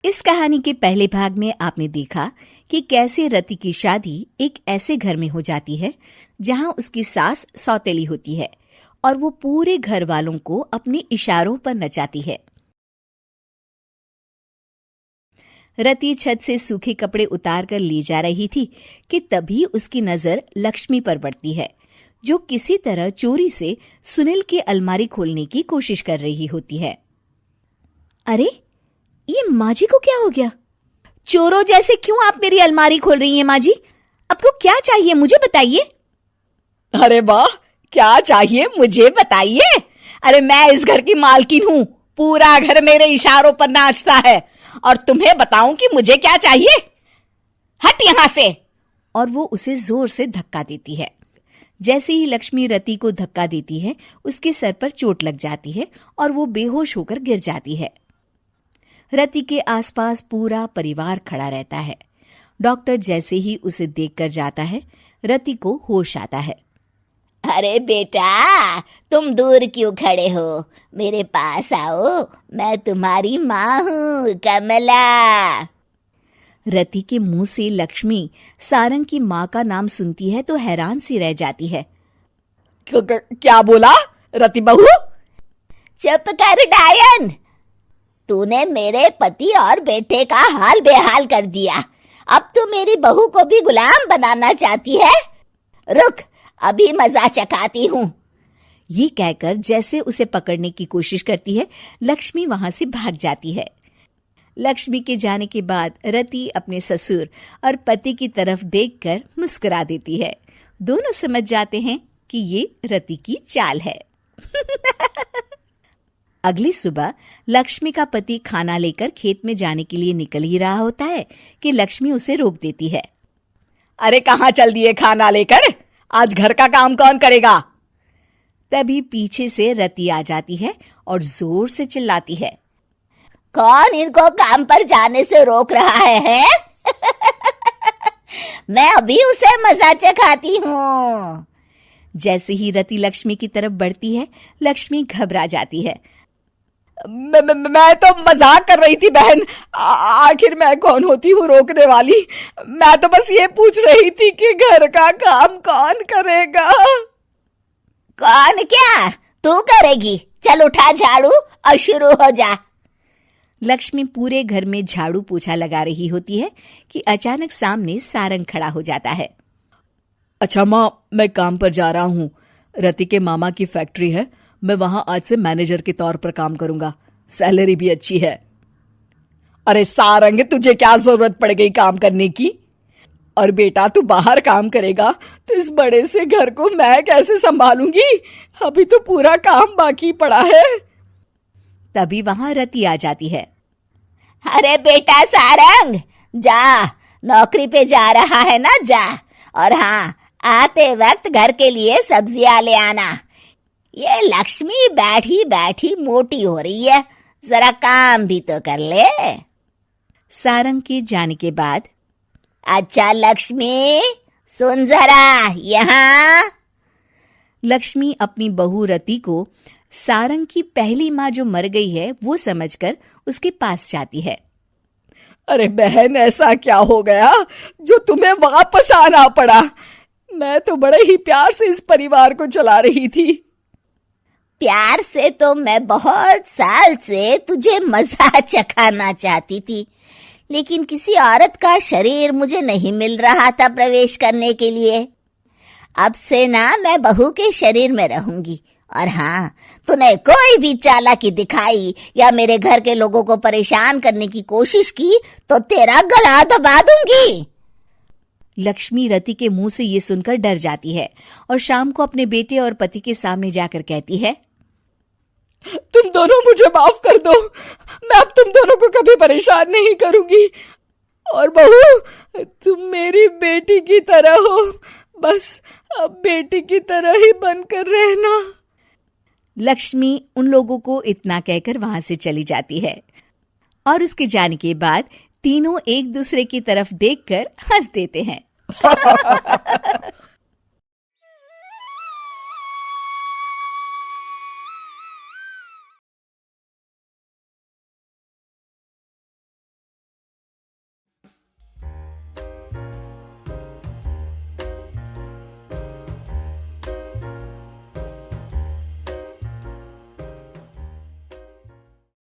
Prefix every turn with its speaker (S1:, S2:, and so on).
S1: इस कहानी के पहले भाग में आपने देखा कि कैसे रति की शादी एक ऐसे घर में हो जाती है जहां उसकी सास सौतेली होती है और वो पूरे घर वालों को अपने इशारों पर नचाती है। रति छत से सूखे कपड़े उतार कर ले जा रही थी कि तभी उसकी नजर लक्ष्मी पर पड़ती है, जो किसी तरह चोरी से सुनील की अलमारी खोलने की कोशिश कर रही होती है। अरे, ये माँ जी को क्या हो गया? चोरों जैसे क्यों आप मेरी अलमारी खोल रही हैं माँ जी? आपको क्या चाहिए मुझे बताइए।
S2: अरे वाह, क्या चाहिए मुझे बताइए। अरे मैं इस घर की मालकिन हूँ, पूरा घर मेरे इशारों पर नाचता है और तुम्हें बताऊं कि मुझे क्या चाहिए? हट यहाँ से।
S1: और वो उसे जोर से धक्का देती है। जैसे ही लक्ष्मी रति को धक्का देती है, उसके सर पर चोट लग जाती है और वो बेहोश होकर गिर जाती है। रति के आसपास पूरा परिवार खड़ा रहता है। डॉक्टर जैसे ही उसे देखकर जाता है, रति को होश आता है।
S3: अरे बेटा, तुम दूर क्यों खड़े हो? मेरे पास आओ, मैं तुम्हारी माँ हूँ, कमला।
S1: रति के मुंह से लक्ष्मी सारंग की माँ का नाम सुनती है तो हैरान सी रह जाती है।
S2: क्या बोला रति बहू?
S3: चुप कर डायन, तूने मेरे पति और बेटे का हाल बेहाल कर दिया। अब तू मेरी बहू को भी गुलाम बनाना चाहती है? रुक, अभी मजा चखाती हूँ।
S1: ये कहकर जैसे उसे पकड़ने की कोशिश करती है, लक्ष्मी वहां से भाग जाती है। लक्ष्मी के जाने के बाद रति अपने ससुर और पति की तरफ देखकर मुस्कुरा देती है। दोनों समझ जाते हैं कि ये रति की चाल है। अगली सुबह लक्ष्मी का पति खाना लेकर खेत में जाने के लिए निकल ही रहा होता है कि लक्ष्मी उसे रोक देती है।
S2: अरे कहाँ चल दिए खाना लेकर? आज घर का काम कौन करेगा?
S1: तभी पीछे से रति आ जाती है और जोर से चिल्लाती है।
S3: कौन इनको काम पर जाने से रोक रहा है? मैं अभी उसे मजा चखाती हूँ।
S1: जैसे ही रति लक्ष्मी की तरफ बढ़ती है, लक्ष्मी घबरा जाती है।
S2: मैं तो मजाक कर रही थी बहन। आखिर मैं कौन होती हूँ रोकने वाली? मैं तो बस ये पूछ रही थी कि घर का काम कौन करेगा?
S3: कौन क्या? तू करेगी। चल उठा झाड़ू और शुरू हो जा।
S1: लक्ष्मी पूरे घर में झाड़ू पोछा लगा रही होती है कि अचानक सामने सारंग खड़ा हो जाता है।
S2: अच्छा माँ, मैं काम पर जा रहा हूँ। रति के मामा की फैक्ट्री है, मैं वहां आज से मैनेजर के तौर पर काम करूंगा। सैलरी भी अच्छी है। अरे सारंग, तुझे क्या जरूरत पड़ गई काम करने की? और बेटा, तू बाहर काम करेगा तो इस बड़े से घर को मैं कैसे संभालूंगी? अभी तो पूरा काम बाकी पड़ा है।
S1: तभी वहां रति आ जाती है।
S3: अरे बेटा सारंग, जा, नौकरी पे जा रहा है ना, जा। और हाँ, आते वक्त घर के लिए सब्जियां ले आना। ये लक्ष्मी बैठी बैठी मोटी हो रही है, जरा काम भी तो कर ले।
S1: सारंग के जाने के बाद,
S3: अच्छा लक्ष्मी, सुन जरा यहाँ।
S1: लक्ष्मी अपनी बहू रति को सारंग की पहली माँ जो मर गई है वो समझकर उसके पास जाती है।
S2: अरे बहन, ऐसा क्या हो गया जो तुम्हें वापस आना पड़ा? मैं तो बड़े ही प्यार से इस परिवार को चला रही थी।
S3: प्यार से तो मैं बहुत साल से तुझे मजा चखाना चाहती थी, लेकिन किसी औरत का शरीर मुझे नहीं मिल रहा था प्रवेश करने के लिए। अब से ना मैं बहू के शरीर में रहूंगी। और हाँ, तूने कोई भी चालाकी दिखाई या मेरे घर के लोगों को परेशान करने की कोशिश की तो तेरा गला दबा दूंगी।
S1: लक्ष्मी रति के मुंह से ये सुनकर डर जाती है और शाम को अपने बेटे और पति के सामने जाकर कहती है,
S2: तुम दोनों मुझे माफ कर दो। मैं अब तुम दोनों को कभी परेशान नहीं करूंगी। और बहू, तुम मेरी बेटी की तरह हो, बस अब बेटी की तरह ही बनकर रहना।
S1: लक्ष्मी उन लोगों को इतना कहकर वहां से चली जाती है और उसके जाने के बाद तीनों एक दूसरे की तरफ देखकर हंस देते हैं।